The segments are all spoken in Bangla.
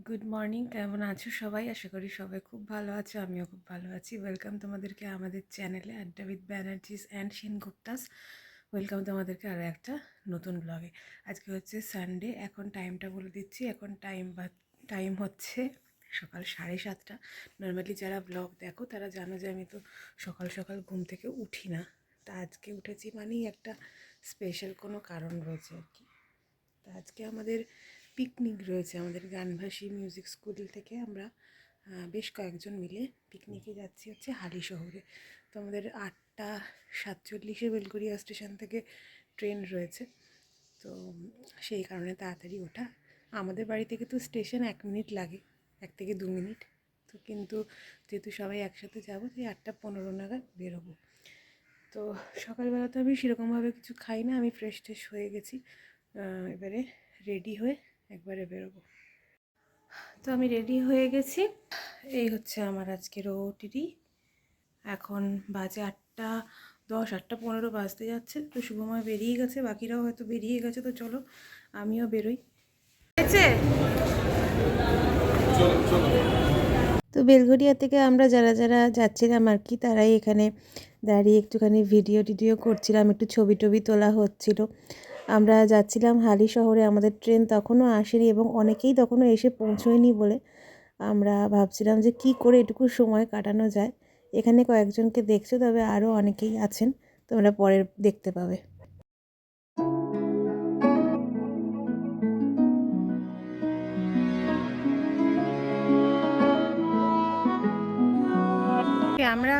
গুড মর্নিং, কেমন আছো সবাই? আশা করি সবাই খুব ভালো আছো, আমিও খুব ভালো আছি। ওয়েলকাম তোমাদেরকে আমাদের চ্যানেলে আড্ডা উইথ ব্যানার্জিস অ্যান্ড সেনগুপ্তাস। ওয়েলকাম তোমাদেরকে আরও একটা নতুন ব্লগে। আজকে হচ্ছে সানডে। এখন টাইমটা বলে দিচ্ছি। এখন টাইম হচ্ছে সকাল 7:30। নর্মালি যারা ব্লগ দেখো তারা জানো যে আমি তো সকাল সকাল ঘুম থেকে উঠি না। তা আজকে উঠেছি মানেই একটা স্পেশাল কোনো কারণ রয়েছে আর কি। তা আজকে আমাদের পিকনিক রয়েছে। আমাদের গানভাসী মিউজিক স্কুল থেকে আমরা বেশ কয়েকজন মিলে পিকনিকে যাচ্ছি হচ্ছে হালিশহরে। তো আমাদের 8:47-এ বেলগড়িয়া স্টেশন থেকে ট্রেন রয়েছে। তো সেই কারণে তাড়াতাড়ি ওঠা। আমাদের বাড়ি থেকে তো স্টেশন 1 মিনিট লাগে, 1 থেকে 2 মিনিট। তো কিন্তু যেহেতু সবাই একসাথে যাবো তাই 8:15 নাগাদ বেরোবো। তো সকালবেলা তো আমি সেরকমভাবে কিছু খাই না, আমি ফ্রেশ ট্রেশ হয়ে গেছি। এবারে রেডি হয়ে একবারে বেরোবো। তো আমি রেডি হয়ে গেছি। এই হচ্ছে আমার আজকের ওটিটি। এখন বাজে 8:10, 8:15 বাজতে যাচ্ছে। তো শুভময় বেরিয়ে গেছে, বাকিরাও হয়তো বেরিয়ে গেছে। তো চলো আমিও বেরোই। তো বেলঘরিয়া থেকে আমরা যারা যারা যাচ্ছিলাম আর কি, তারাই এখানে দাঁড়িয়ে একটুখানি ভিডিও টিডিও করছিলাম, একটু ছবি টবি তোলা হচ্ছিল। আমরা যাচ্ছিলাম হালিশহরে। আমাদের ট্রেন তখনও আসেনি এবং অনেকেই তখনও এসে পৌঁছয়নি বলে আমরা ভাবছিলাম যে কি করে এটুকু সময় কাটানো যায়। এখানে কয়েকজনকে দেখছো, তবে আরও অনেকেই আছেন, তোমরা পরে দেখতে পাবে। আমরা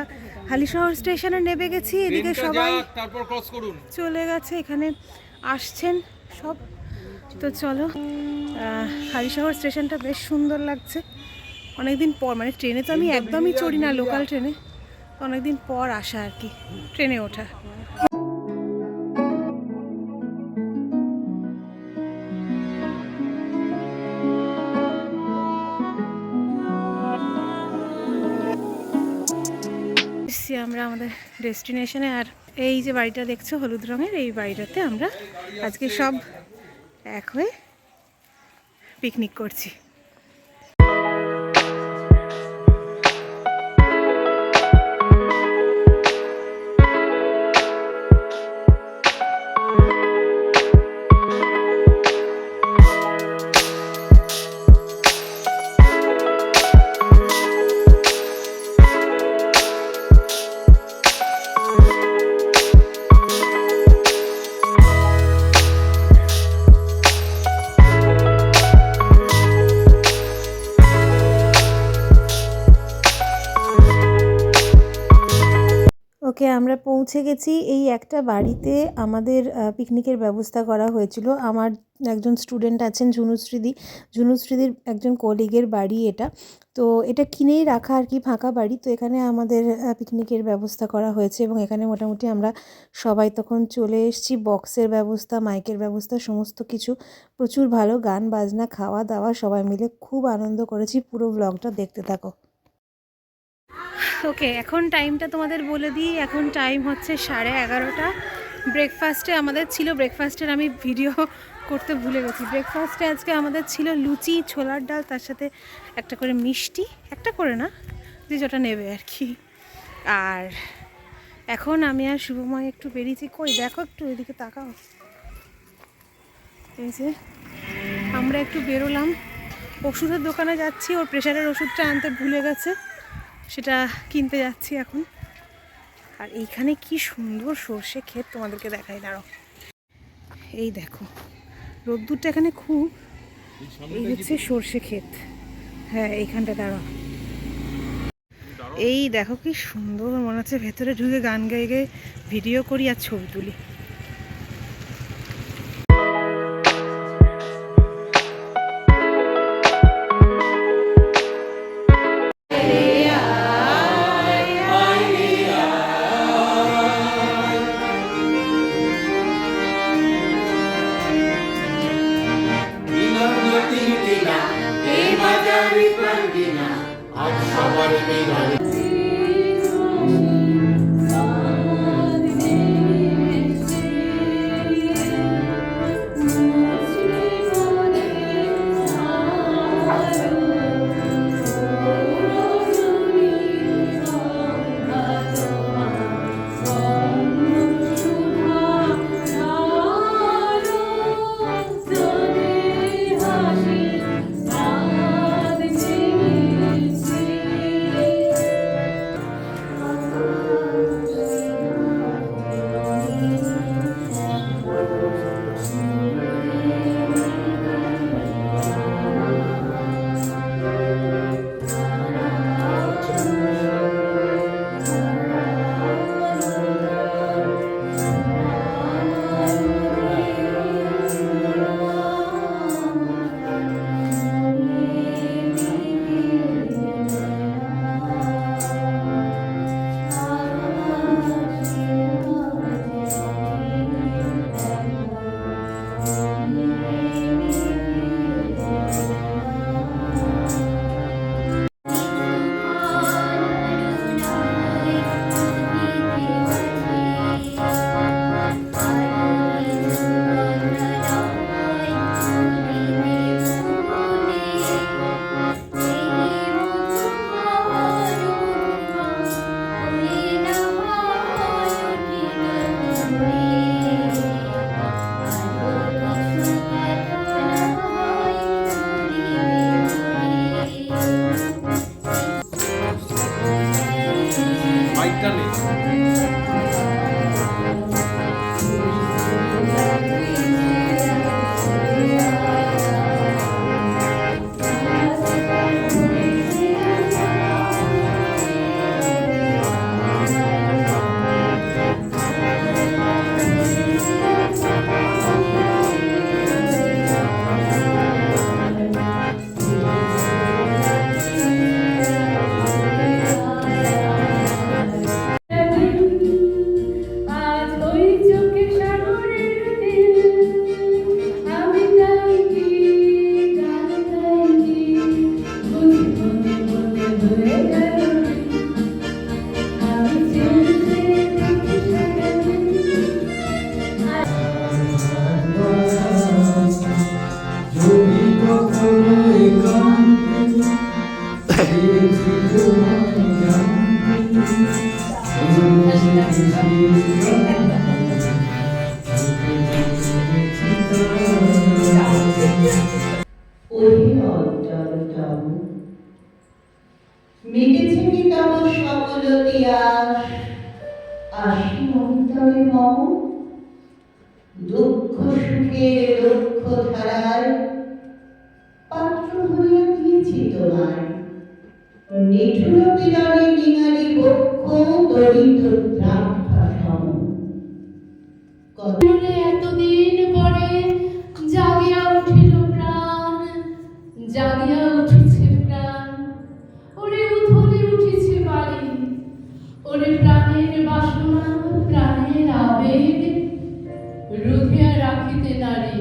হালিশহর স্টেশনে নেমে গেছি। এদিকে সবাই তারপর ক্রস করুন চলে গেছে, এখানে আসছেন সব। তো চলো, হালিশহর স্টেশনটা বেশ সুন্দর লাগছে। অনেকদিন পর, মানে ট্রেনে তো আমি একদমই চড়ি না, লোকাল ট্রেনে। অনেকদিন পর আসা আর কি, ট্রেনে ওঠা। আমরা আমাদের ডেস্টিনেশনে। আর এই যে বাড়িটা দেখছো হলুদ রঙের, এই বাড়িটাতে আমরা আজকে সব এক হয়ে পিকনিক করছি। ওকে, আমরা পৌঁছে গেছি। এই একটা বাড়িতে আমাদের পিকনিকের ব্যবস্থা করা হয়েছিল। আমার একজন স্টুডেন্ট আছেন ঝুনুশ্রীদির একজন কলিগের বাড়ি এটা। তো এটা কিনেই রাখা আর কি, ফাঁকা বাড়ি। তো এখানে আমাদের পিকনিকের ব্যবস্থা করা হয়েছে এবং এখানে মোটামুটি আমরা সবাই তখন চলে এসেছি। বক্সের ব্যবস্থা, মাইকের ব্যবস্থা, সমস্ত কিছু। প্রচুর ভালো গান বাজনা, খাওয়া দাওয়া, সবাই মিলে খুব আনন্দ করেছি। পুরো ব্লগটা দেখতে থাকো। ওকে, এখন টাইমটা তোমাদের বলে দিই। এখন টাইম হচ্ছে 11:30। ব্রেকফাস্টে আমাদের ছিল, ব্রেকফাস্টের আমি ভিডিও করতে ভুলে গেছি। ব্রেকফাস্টে আজকে আমাদের ছিল লুচি, ছোলার ডাল, তার সাথে একটা করে মিষ্টি, একটা করে না, যে যেটা নেবে আর কি। আর এখন আমি আর শুভময় একটু বেরিয়েছি। কই দেখো, একটু এদিকে তাকাও। এই যে আমরা একটু বেরোলাম, ওষুধের দোকানে যাচ্ছি। ওর প্রেশারের ওষুধটা আনতে ভুলে গেছে, সেটা কিনতে যাচ্ছি এখন। আর এইখানে কি সুন্দর সর্ষে ক্ষেত, তোমাদেরকে দেখাই, দাঁড়াও। এই দেখো, রোদ্দুরটা এখানে খুব। এই হচ্ছে সর্ষে ক্ষেত। হ্যাঁ, এইখানটা দাঁড়াও। এই দেখো কি সুন্দর, মনে হচ্ছে ভেতরে ঢুকে গান গাই গাই ভিডিও করি আর ছবি তুলি। তিয়াস আসি অন্তরে মম দুঃখ সুখের লক্ষ ধারায় পাত্র ভরিয়া দিয়েছি তোমায় নিঠুর বিরলে নিঙারি বক্ষ দরিদ্র দ্রাক্ষা সম এতদিন পরে জাগিয়া উঠিল প্রাণ, জাগিয়া উঠিছে প্রাণ, ওরে উথলে উঠিছে বাড়ি, ওরে প্রাণের বাসনা প্রাণের আবেগ রুধিয়া রাখিতে নারী।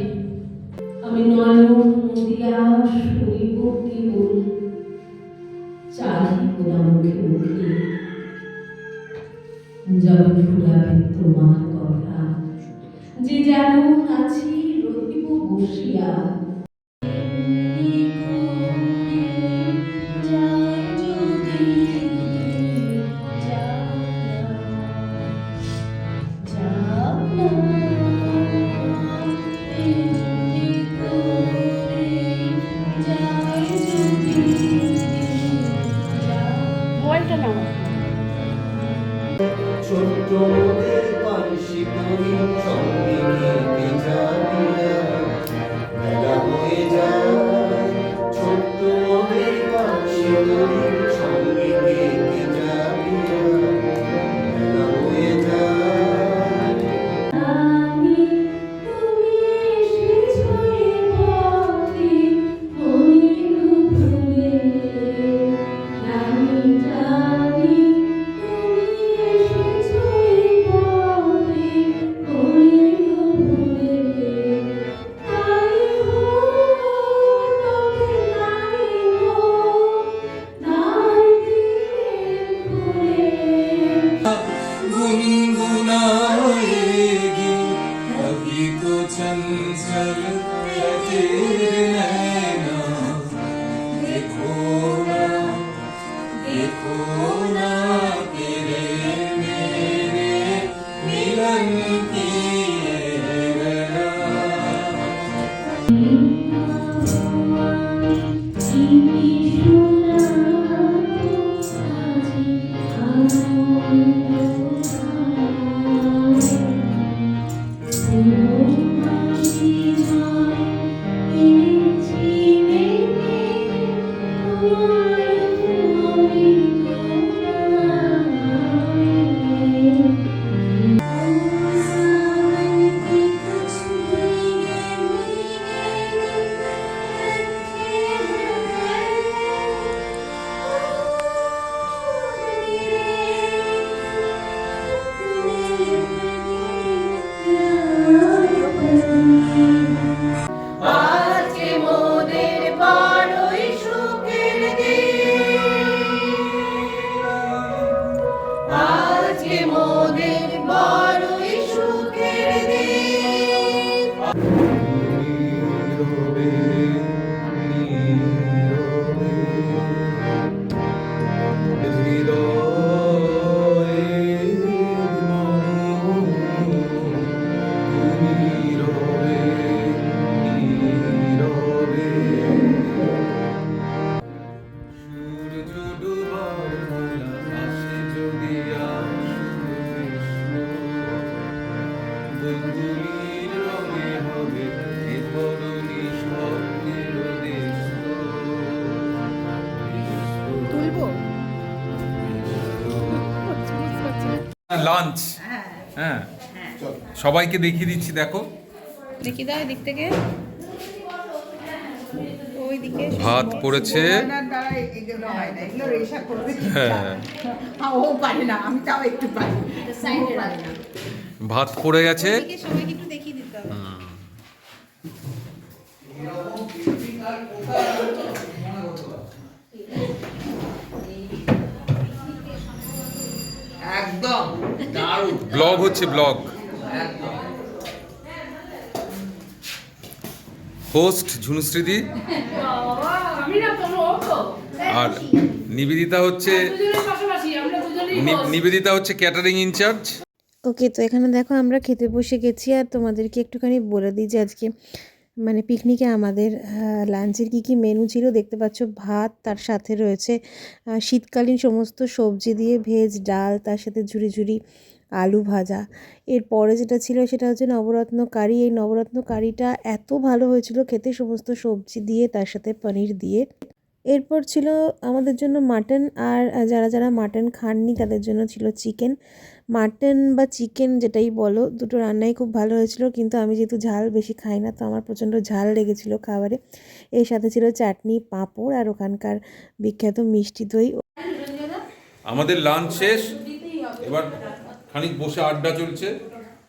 আমি নয়ন নদিয়া শুনিব কি বল, চাহিব না মুখে মুখে, যবে ফুরাবে তোমার কথা, যে যেমন আছি রহিব বসিয়া। ছোট্ট মোদের পানসি করি সঙ্গে খেতে যাবিয়া বেলা হয়ে যায় ছোট্ট মোদের পানসি করি সঙ্গে খেতে যাবিয়া বেলা হয়ে যায় गुनगुनाएगी अभी तो चंचल है तेरे नैना देखो ना तेरे मेरे मिलन की ये गला আজকে মোদের বড়ই সুখের দিন, আজকে মোদের বড়ই সুখের দিন। নীরবে নীরবে হৃদয়ে মম নীরবে নীরবে সূর্য ডুবার বেলা আসে যদি বন্ধুলির রঙে হবে এ ধরণী স্বপ্নের দেশ লাঞ্চ হ্যাঁ সবাইকে দেখিয়ে দিচ্ছি দেখো দেখি দাও এদিক থেকে ওইদিকে ভাত পড়েছে হ্যাঁ ও পারে না, আমি তাও একটু পারি। ভাত পড়ে গেছে সবাইকে একটু দেখিয়ে দিতে হবে। একদম দারুণ। ব্লগ হচ্ছে ব্লগ হোস্ট ঝুনুশ্রীদি আর নিবেদিতা হচ্ছে নিবেদিতা হচ্ছে ক্যাটারিং ইনচার্জ। ওকে, তো এখানে দেখো আমরা খেতে বসে গেছি আর তোমাদেরকে একটুখানি বলে দিই যে আজকে মানে পিকনিকে আমাদের লাঞ্চের কী কী মেনু ছিল দেখতে পাচ্ছ। ভাত, তার সাথে রয়েছে শীতকালীন সমস্ত সবজি দিয়ে ভেজ ডাল, তার সাথে ঝুরি ঝুরি আলু ভাজা। এরপরে যেটা ছিল সেটা হচ্ছে নবরত্ন কারি। এই নবরত্ন কারিটা এত ভালো হয়েছিল খেতে, সমস্ত সবজি দিয়ে তার সাথে পনির দিয়ে। এরপর ছিল আমাদের জন্য মাটন, আর যারা যারা মাটন খাননি তাদের জন্য ছিল চিকেন। মাটন বা চিকেন যেটাই বলো, দুটো রান্নাই খুব ভালো হয়েছিল, কিন্তু আমি যেহেতু ঝাল বেশি খাই না তো আমার প্রচণ্ড ঝাল লেগেছিল খাবারে। এর সাথে ছিল চাটনি, পাঁপড় আর ওখানকার বিখ্যাত মিষ্টি দই। আমাদের লাঞ্চ শেষ, এবার খানিক বসে আড্ডা চলছে,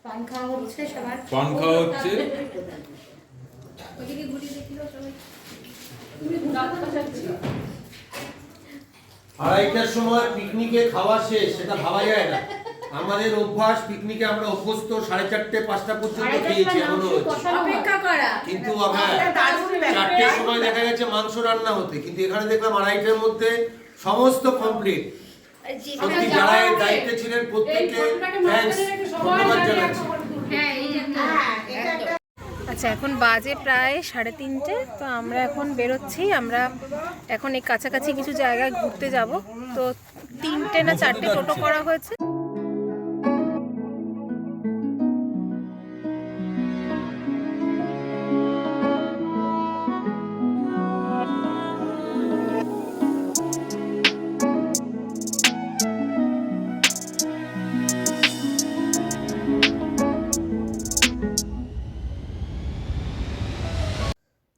পান খাওয়া হচ্ছে সবার। পান খাওয়া হচ্ছে। ওইদিকে ঘুরিয়ে দেখিও সবাই। 2:30টার সময় পিকনিকে খাওয়া শেষ, সেটা ভাবা যায় না। আমাদের অভ্যাস, পিকনিকে আমরা অভ্যস্ত 4:30 5টা পর্যন্ত খেয়েছি এমনও হচ্ছে। অপেক্ষা করা। কিন্তু হ্যাঁ, 4টের সময় দেখা গেছে মাংস রান্না হতে, কিন্তু এখানে দেখলাম 2:30টার মধ্যে সমস্ত কমপ্লিট। সত্যি যারা এর দায়িত্বে ছিলেন প্রত্যেককে থ্যাঙ্কস, ধন্যবাদ জানাচ্ছি। হ্যাঁ, এই যে আচ্ছা, এখন বাজে প্রায় 3:30, তো আমরা এখন বেরোচ্ছি। আমরা এখন এই কাছাকাছি কিছু জায়গায় ঘুরতে যাব। তো 3টে না 4টে টোটো করা হয়েছে।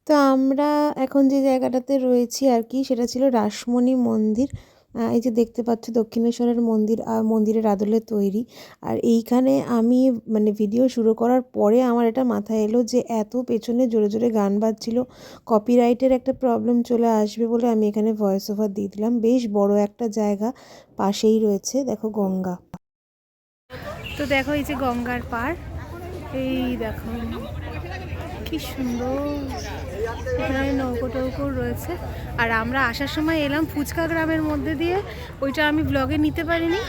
তো আমরা এখন যে জায়গাটাতে রয়েছি আর কি, সেটা ছিল রাসমণি মন্দির। এই যে দেখতে পাচ্ছ দক্ষিণেশ্বরের মন্দির, মন্দিরের আদলে তৈরি। আর এইখানে আমি মানে ভিডিও শুরু করার পরে আমার এটা মাথায় এলো যে এত পেছনে জোরে জোরে গান বাজছিল, কপিরাইটের একটা প্রবলেম চলে আসবে বলে আমি এখানে ভয়েস ওভার দিয়ে দিলাম। বেশ বড় একটা জায়গা, পাশেই রয়েছে দেখো গঙ্গা। তো দেখো এই যে গঙ্গার পাড়, এই দেখো কি সুন্দর, এখানে নৌকো টৌকো রয়েছে। আর আমরা আসার সময় এলাম ফুচকা গ্রামের মধ্যে দিয়ে, ওইটা আমি ব্লগে নিতে পারিনি।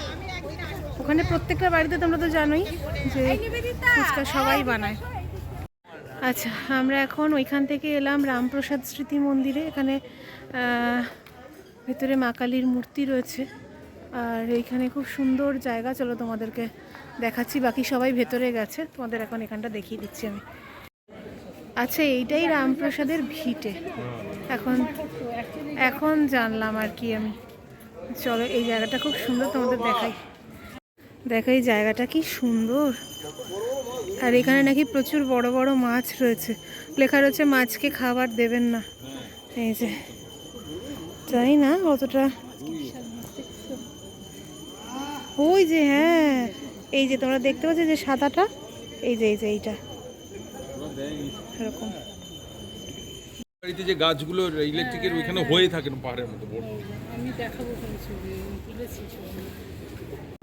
ওখানে প্রত্যেকটা বাড়িতে তোমরা তো জানোই যে ফুচকা সবাই বানায়। আচ্ছা, আমরা এখন ওইখান থেকে এলাম রামপ্রসাদ স্মৃতি মন্দিরে। এখানে ভেতরে মা কালীর মূর্তি রয়েছে, আর এইখানে খুব সুন্দর জায়গা। চলো তোমাদেরকে দেখাচ্ছি, বাকি সবাই ভেতরে গেছে, তোমাদের এখন এখানটা দেখিয়ে দিচ্ছি আমি। আচ্ছা, এইটাই রামপ্রসাদের ভিটে। এখন জানলাম আর কি আমি। চলো, এই জায়গাটা খুব সুন্দর, তোমাদের দেখাই। দেখো এই জায়গাটা কি সুন্দর। আর এখানে নাকি প্রচুর বড় বড় মাছ রয়েছে, লেখা রয়েছে মাছকে খাবার দেবেন না। এই যে জানি না অতটা, ওই যে হ্যাঁ, এই যে তোমরা দেখতে পাচ্ছ যে সাদাটা, এই যে এইটা এরকম। বাড়িতে যে গাছগুলো ইলেকট্রিকের ওইখানে হয়ে থাকে না, পাহাড়ের মতো বড়।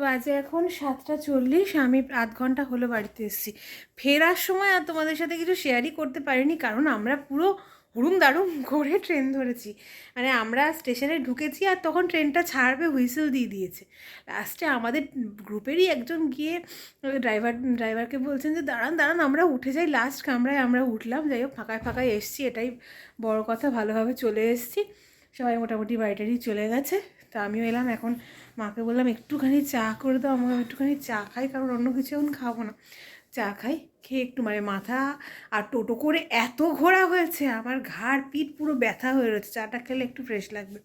বাজে এখন 7:40, আমি আধ ঘন্টা হলো বাড়িতে এসেছি। ফেরার সময় আর তোমাদের সাথে কিছু শেয়ারই করতে পারিনি, কারণ আমরা পুরো হুড়ুম দারুম করে ট্রেন ধরেছি। মানে আমরা স্টেশনে ঢুকেছি আর তখন ট্রেনটা ছাড়বে হুইসেল দিয়ে দিয়েছে। লাস্টে আমাদের গ্রুপেরই একজন গিয়ে ড্রাইভারকে বলছেন যে দাঁড়ান দাঁড়ান আমরা উঠে যাই, লাস্ট কামরায় আমরা উঠলাম। যাই হোক, ফাঁকায় ফাঁকায় এসছি, এটাই বড় কথা, ভালোভাবে চলে এসেছি। সবাই মোটামুটি বাড়িটারই চলে গেছে। তা আমিও এলাম। এখন মাকে বললাম একটুখানি চা করে দাও, আমাকে একটুখানি চা খাই, কারণ অন্য কিছু এখন খাবো না। চা খাই, খেয়ে একটু মানে মাথা আর টোটো করে এত ঘোরা হয়েছে, আমার ঘাড় পিঠ পুরো ব্যথা হয়ে রয়েছে, চাটা খেলে একটু ফ্রেশ লাগবে।